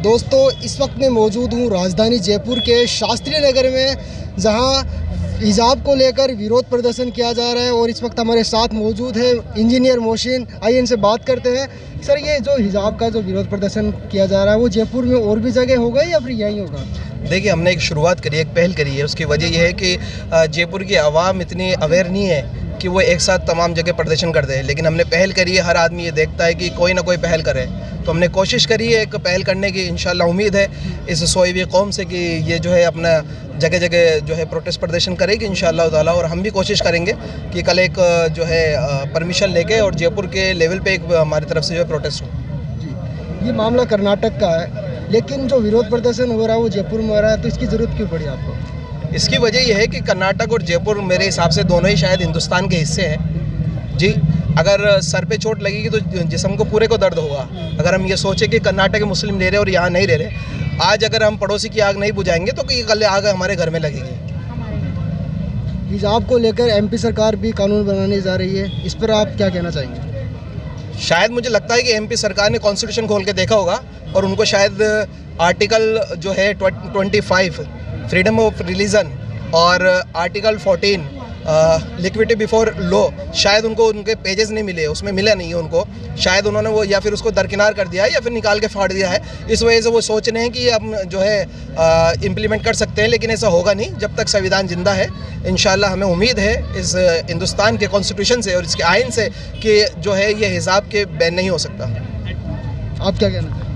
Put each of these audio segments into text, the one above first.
दोस्तों इस वक्त मैं मौजूद हूँ राजधानी जयपुर के शास्त्री नगर में, जहाँ हिजाब को लेकर विरोध प्रदर्शन किया जा रहा है। और इस वक्त हमारे साथ मौजूद है इंजीनियर मोहसिन। आइए इनसे बात करते हैं। सर, ये जो हिजाब का जो विरोध प्रदर्शन किया जा रहा है वो जयपुर में और भी जगह होगा या फिर यहीं होगा? देखिए, हमने एक शुरुआत करी है, एक पहल करी है। उसकी वजह यह है कि जयपुर की आवाम इतनी अवेयर नहीं है कि वो एक साथ तमाम जगह प्रदर्शन कर दे, लेकिन हमने पहल करी है। हर आदमी ये देखता है कि कोई ना कोई पहल करे, तो हमने कोशिश करी है एक पहल करने की। इंशाल्लाह उम्मीद है इस सोई कौम से कि ये जो है अपना जगह जगह जो है प्रोटेस्ट प्रदर्शन करेगी इंशाल्लाह ताला। और हम भी कोशिश करेंगे कि कल एक जो है परमिशन लेके और जयपुर के लेवल पे एक हमारी तरफ से जो है प्रोटेस्ट हो। जी, ये मामला कर्नाटक का है, लेकिन जो विरोध प्रदर्शन हो रहा है वो जयपुर में हो रहा है, तो इसकी ज़रूरत क्यों पड़ी आपको? इसकी वजह यह है कि कर्नाटक और जयपुर मेरे हिसाब से दोनों ही शायद हिंदुस्तान के हिस्से हैं। जी, अगर सर पे चोट लगेगी तो जिस्म को पूरे को दर्द होगा। अगर हम ये सोचें कि कर्नाटक के मुस्लिम ले रहे और यहाँ नहीं ले रहे, आज अगर हम पड़ोसी की आग नहीं बुझाएंगे तो कल आग हमारे घर में लगेगी। हिजाब को लेकर एमपी सरकार भी कानून बनाने जा रही है, इस पर आप क्या कहना चाहेंगे? शायद मुझे लगता है कि एमपी सरकार ने कॉन्स्टिट्यूशन खोल के देखा होगा और उनको शायद आर्टिकल जो है 25 फ्रीडम ऑफ रिलीजन और आर्टिकल 14 लिक्विडिटी बिफोर लॉ, शायद उनको उनके पेजेस नहीं मिले, उसमें मिला नहीं है उनको। शायद उन्होंने वो या फिर उसको दरकिनार कर दिया है या फिर निकाल के फाड़ दिया है। इस वजह से वो सोच रहे हैं कि हम जो है इम्प्लीमेंट कर सकते हैं, लेकिन ऐसा होगा नहीं जब तक संविधान जिंदा है। इंशाल्लाह हमें उम्मीद है इस हिंदुस्तान के कॉन्स्टिट्यूशन से और इसके आइन से कि जो है ये हिजाब के बैन नहीं हो सकता। आप क्या कहना चाहेंगे?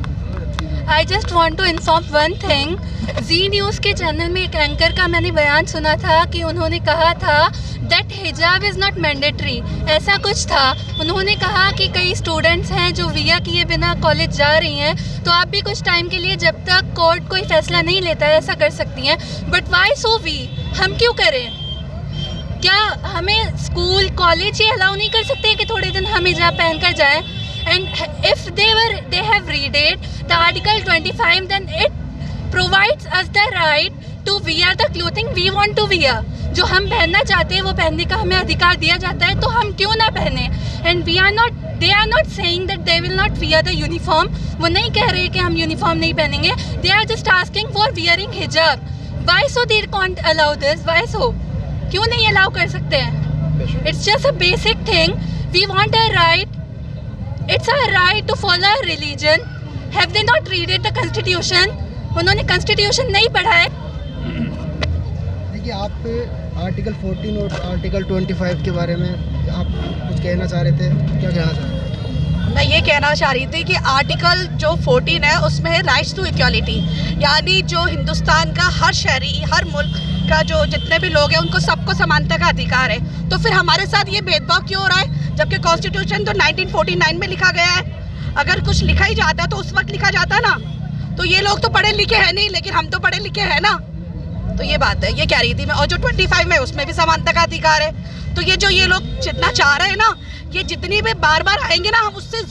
I just want to inform one thing. Zee News के चैनल में एक एंकर का मैंने बयान सुना था कि उन्होंने कहा था दैट हिजाब इज़ नॉट मैंडेटरी, ऐसा कुछ था। उन्होंने कहा कि कई स्टूडेंट्स हैं जो विया किए बिना कॉलेज जा रही हैं, तो आप भी कुछ टाइम के लिए जब तक कोर्ट कोई फैसला नहीं लेता है ऐसा कर सकती हैं। बट वाई सो वी, हम क्यों करें? क्या हमें स्कूल कॉलेज ये अलाउ नहीं कर सकते कि थोड़े दिन हम हिजाब पहन कर जाएँ? And if they have read it, the Article 25, then it provides us the right to wear the clothing we want to wear. जो हम पहनना चाहते हैं वो पहनने का हमें अधिकार दिया जाता है, तो हम क्यों ना पहने? And they are not saying that they will not wear the uniform. वो नहीं कह रहे कि हम यूनिफॉर्म नहीं पहनेंगे. They are just asking for wearing hijab. Why so they can't allow this? Why so? क्यों नहीं allow कर सकते हैं? It's just a basic thing. We want a right. It's our right to follow our religion. Have they not read it, the constitution? उन्होंने constitution नहीं पढ़ा है। देखिए, आप आर्टिकल 14 और आर्टिकल 25 के बारे में आप कुछ कहना चाह रहे थे, क्या कहना चाह रहे थे? मैं ये कहना चाह रही थी कि आर्टिकल जो 14 है उसमें है राइट्स टू इक्वालिटी, यानी जो हिंदुस्तान का हर शहरी, हर मुल्क का जो जितने भी लोग हैं उनको सबको समानता का अधिकार है। तो फिर हमारे साथ ये भेदभाव क्यों हो रहा है? जबकि कॉन्स्टिट्यूशन तो 1949 में लिखा गया है। अगर कुछ लिखा ही जाता है तो उस वक्त लिखा जाता ना। तो ये लोग तो पढ़े लिखे हैं नहीं, लेकिन हम तो पढ़े लिखे हैं ना। तो ये बात है, ये कह रही थी मैं। और जो 25 में उसमें भी समानता का अधिकार है। तो ये जो ये लोग जितना चाह रहे हैं ना, ये जितनी भी बार बार आएंगे ना, हम उससे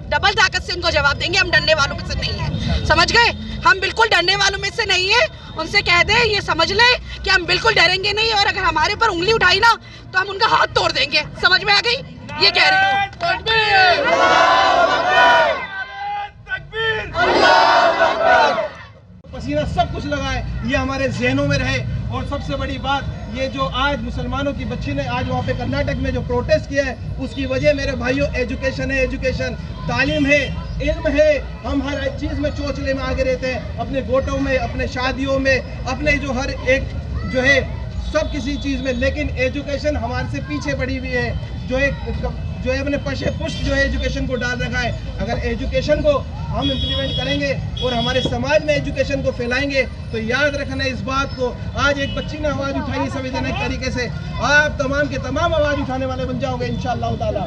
डबल ताकत से उनको जवाब देंगे। हम डरने वालों में से नहीं है, समझ गए? हम बिल्कुल डरने वालों में से नहीं है। उनसे कह दे, ये समझ ले कि हम बिल्कुल डरेंगे नहीं, और अगर हमारे पर उंगली उठाई ना तो हम उनका हाथ तोड़ देंगे। समझ में आ गई? ये कह रही हूँ। पसीना सब कुछ लगाए, ये हमारे जहनों में रहे। और सबसे बड़ी बात, ये जो आज मुसलमानों की बच्ची ने आज वहाँ पे कर्नाटक में जो प्रोटेस्ट किया है, उसकी वजह मेरे भाइयों एजुकेशन है। एजुकेशन, तालीम है, इल्म है। हम हर एक चीज़ में चोचले में आगे रहते हैं, अपने गोटों में, अपने शादियों में, अपने जो हर एक जो है सब किसी चीज़ में। लेकिन एजुकेशन हमारे से पीछे पड़ी हुई है। जो है अपने पशे पुष्ट जो है एजुकेशन को डाल रखा है। अगर एजुकेशन को हम इम्प्लीमेंट करेंगे और हमारे समाज में एजुकेशन को फैलाएंगे, तो याद रखना इस बात को। आज एक बच्ची ने आवाज़ उठाई संवैधानिक तरीके से, आप तमाम के तमाम आवाज़ उठाने वाले बन जाओगे इंशाअल्लाह ताला।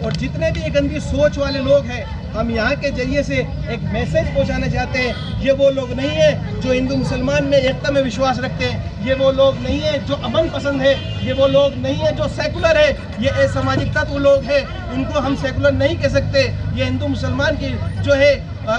और जितने भी गंदी सोच वाले लोग हैं, हम यहाँ के जरिए से एक मैसेज पहुँचाना चाहते हैं। ये वो लोग नहीं है जो हिंदू मुसलमान में एकता में विश्वास रखते हैं। ये वो लोग नहीं है जो अमन पसंद है। ये वो लोग नहीं है जो सेकुलर है। ये असामाजिक तत्व लोग हैं, इनको हम सेकुलर नहीं कह सकते। ये हिंदू मुसलमान की जो है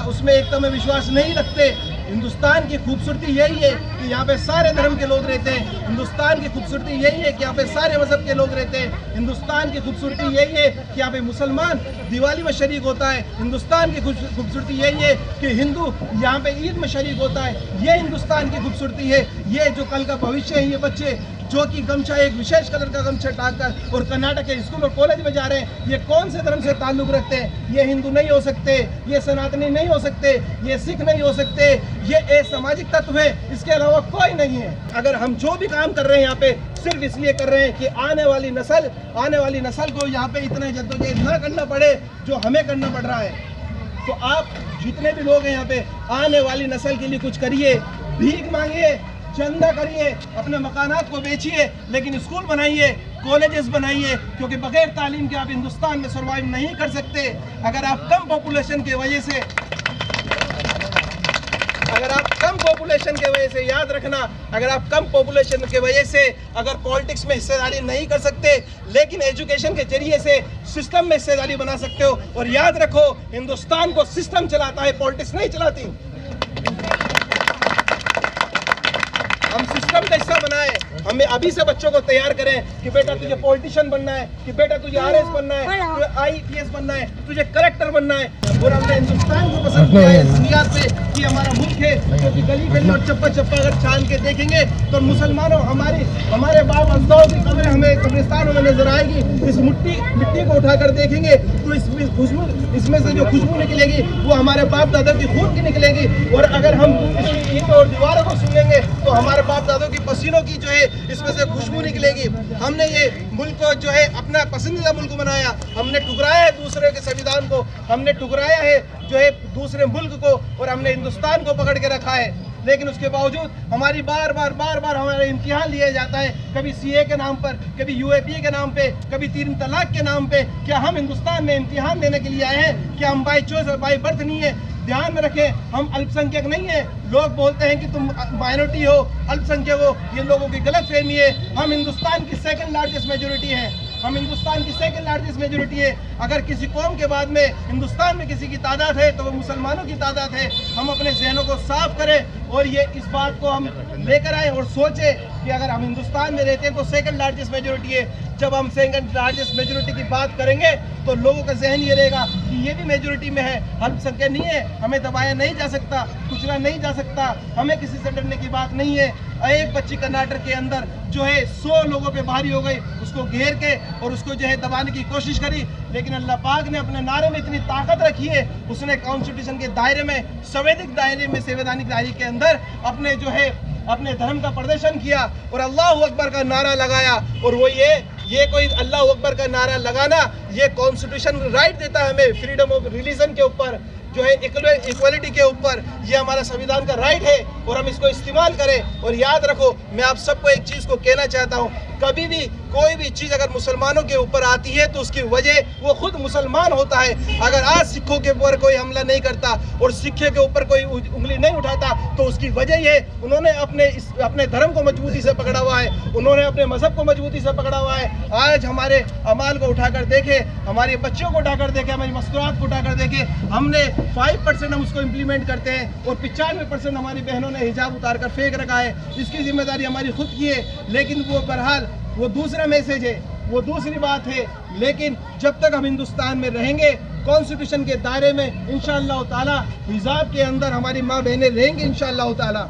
उसमें एकता में विश्वास नहीं रखते। हिंदुस्तान की खूबसूरती यही है कि यहाँ पे सारे धर्म के लोग रहते हैं। हिंदुस्तान की खूबसूरती यही है कि यहाँ पे सारे मजहब के लोग रहते हैं। हिंदुस्तान की खूबसूरती यही है कि यहाँ पे मुसलमान दिवाली में शरीक होता है। हिंदुस्तान की खूबसूरती यही है कि हिंदू यहाँ पे ईद में शरीक होता है। ये हिंदुस्तान की खूबसूरती है। ये जो कल का भविष्य है, ये बच्चे जो कि गमछा एक विशेष कलर का गमछा टाककर और कर्नाटक के स्कूल और कॉलेज में जा रहे हैं, ये कौन से धर्म से ताल्लुक रखते हैं? ये हिंदू नहीं हो सकते, ये सनातनी नहीं हो सकते, ये सिख नहीं हो सकते, ये असामाजिक तत्व है, इसके अलावा कोई नहीं है। अगर हम जो भी काम कर रहे हैं यहाँ पे सिर्फ इसलिए कर रहे हैं कि आने वाली नस्ल को यहाँ पे इतना जद्दोजहद ना करना पड़े जो हमें करना पड़ रहा है। तो आप जितने भी लोग हैं यहाँ पे, आने वाली नस्ल के लिए कुछ करिए, भीख मांगिए, चंदा करिए, अपने मकानात को बेचिए, लेकिन स्कूल बनाइए, कॉलेजेस बनाइए, क्योंकि बगैर तालीम के आप हिंदुस्तान में सर्वाइव नहीं कर सकते। अगर आप कम पॉपुलेशन की वजह से याद रखना, अगर आप कम पॉपुलेशन की वजह से अगर पॉलिटिक्स में हिस्सेदारी नहीं कर सकते, लेकिन एजुकेशन के जरिए से सिस्टम में हिस्सेदारी बना सकते हो। और याद रखो, हिंदुस्तान को सिस्टम चलाता है, पॉलिटिक्स नहीं चलाती। हम सिस्टम का हिस्सा बनाए, हमें अभी से बच्चों को तैयार करें कि बेटा तुझे पॉलिटिशियन बनना है, कि बेटा तुझे आरएस बनना है, तुझे आईपीएस बनना है, तुझे कलेक्टर बनना है। और हमने हिंदुस्तान को पसंद किया है इस बुनियाद पे कि हमारा मुल्क है, क्योंकि गली गली और चप्पा चप्पा अगर छान के देखेंगे तो मुसलमानों हमारे बाप अजदाद की कब्रें हमें कब्रिस्तानों में नजर आएगी। इस मिट्टी को उठाकर देखेंगे तो इसमें से जो खुशबू निकलेगी वो हमारे बाप दादा की खून की निकलेगी। और अगर हम इसकी ईंट और दीवारों को सुनेंगे तो हमारे बाप दादों की पसीनों की जो है इसमें से खुशबू निकलेगी। हमने ये मुल्क को जो है अपना पसंदीदा मुल्क बनाया, हमने ठुकराया है दूसरे के संविधान को, हमने ठुकराया है जो है दूसरे मुल्क को, और हमने हिंदुस्तान को पकड़ के रखा है। लेकिन उसके बावजूद हमारी बार बार हमारे इम्तिहान लिया जाता है, कभी सीए के नाम पर, कभी यूएपीए के नाम पे, कभी 3 तलाक के नाम पे। क्या हम हिंदुस्तान में इम्तिहान देने के लिए आए हैं? क्या हम बाई चॉइस और बाई बर्थ नहीं है? ध्यान में रखें, हम अल्पसंख्यक नहीं है। लोग बोलते हैं कि तुम माइनॉरिटी हो, अल्पसंख्यक हो, ये लोगों की गलत फहमी है। हम हिंदुस्तान की सेकंड लार्जेस्ट मेजोरिटी है, हम हिंदुस्तान की सेकंड लार्जेस्ट मेजोरिटी है। अगर किसी कौम के बाद में हिंदुस्तान में किसी की तादाद है तो वो मुसलमानों की तादाद है। हम अपने जहनों को साफ करें और ये इस बात को हम लेकर आए और सोचे कि अगर हम हिंदुस्तान में रहते हैं तो सेकंड लार्जेस्ट मेजोरिटी है। जब हम सेकंड लार्जेस्ट मेजोरिटी की बात करेंगे तो लोगों का जहन ये रहेगा कि ये भी मेजोरिटी में है, अल्पसंख्यक नहीं है, हमें दबाया नहीं जा सकता, कुचला नहीं जा सकता, हमें किसी से डरने की बात नहीं है। एक बच्ची कर्नाटक के अंदर जो है 100 लोगों पे भारी हो गई, उसको घेर के और उसको जो है दबाने की कोशिश करी, लेकिन अल्लाह पाक ने अपने नारे में इतनी ताकत रखी है, उसने कॉन्स्टिट्यूशन के दायरे में, संवैधानिक दायरे के अंदर अपने जो है अपने धर्म का प्रदर्शन किया और अल्लाह अकबर का नारा लगाया। और वो ये कोई अल्लाह अकबर का नारा लगाना, ये कॉन्स्टिट्यूशन राइट देता है हमें फ्रीडम ऑफ रिलीजन के ऊपर, जो है इक्वलिटी के ऊपर, ये हमारा संविधान का राइट है और हम इसको इस्तेमाल करें। और याद रखो, मैं आप सबको एक चीज़ को कहना चाहता हूँ, कभी भी कोई भी चीज़ अगर मुसलमानों के ऊपर आती है तो उसकी वजह वो खुद मुसलमान होता है। अगर आज सिखों के ऊपर कोई हमला नहीं करता और सिखे के ऊपर कोई उंगली नहीं उठाता तो उसकी वजह ये, उन्होंने अपने धर्म को मजबूती से पकड़ा हुआ है, उन्होंने अपने मजहब को मजबूती से पकड़ा हुआ है। आज हमारे अमाल को उठाकर देखे, हमारे बच्चों को उठाकर देखे, हमारी मस्तूरात को उठाकर देखे, हमने 5% हम उसको इम्प्लीमेंट करते हैं और 95% हमारी बहनों ने हिजाब उतार कर फेंक रखा है। इसकी जिम्मेदारी हमारी खुद की है, लेकिन वो बहरहाल वो दूसरा मैसेज है, वो दूसरी बात है। लेकिन जब तक हम हिंदुस्तान में रहेंगे, कॉन्स्टिट्यूशन के दायरे में इंशाअल्लाह ताला हिजाब के अंदर हमारी माँ बहनें रहेंगी इंशाअल्लाह ताला।